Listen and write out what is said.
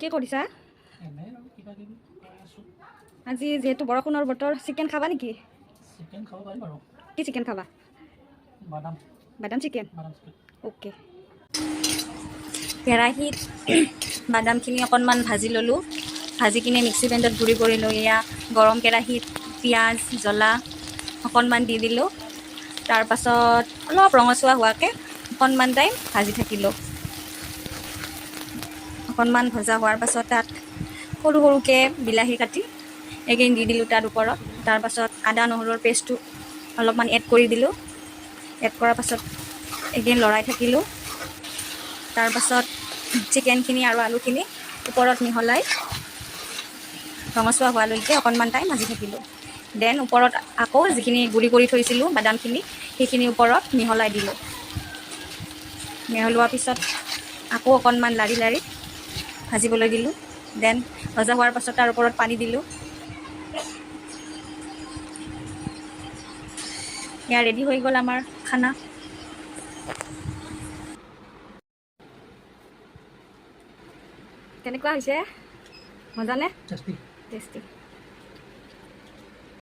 কি কৰিছা? আজি যেহেতু বৰষুণৰ বতৰ চিকেন খাবা নেকি? চিকেন খাব পাৰিম বাৰু। কি চিকেন খাবা? বাদাম চিকেন। ওকে। কেৰাহীত বাদামখিনি অকণমান ভাজি ল'লোঁ। ভাজি কিনে মিক্সি ব্লেণ্ডত গুড়ি কৰি লৈ এয়া গৰম কেৰাহীত পিঁয়াজ জ্বলা অকণমান দি দিলোঁ। তাৰপাছত অলপ ৰঙচুৱা হোৱাকৈ অকণমান টাইম ভাজি থাকিলোঁ। অকণমান ভজা হোৱাৰ পাছত তাত সৰু সৰুকৈ বিলাহী কাটি এগেইন দি দিলোঁ তাৰ ওপৰত। তাৰপাছত আদা নহৰুৰ পেষ্টটো অলপমান এড কৰি দিলোঁ। এড কৰাৰ পাছত এগেইন লৰাই থাকিলোঁ। তাৰপাছত চিকেনখিনি আৰু আলুখিনি ওপৰত মিহলাই ৰঙচুৱা হোৱালৈকে অকণমান টাইম ভাজি থাকিলোঁ। দেন ওপৰত আকৌ যিখিনি গুড়ি কৰি থৈছিলোঁ বাদামখিনি সেইখিনি ওপৰত মিহলাই দিলোঁ। মিহলোৱাৰ পিছত আকৌ অকণমান লাৰি লাৰি ভাজিবলৈ দিলোঁ। দেন ভজা হোৱাৰ পাছত তাৰ ওপৰত পানী দিলোঁ। এয়া ৰেডি হৈ গ'ল আমাৰ খানা। কেনেকুৱা হৈছে? মজানে? টেষ্টি।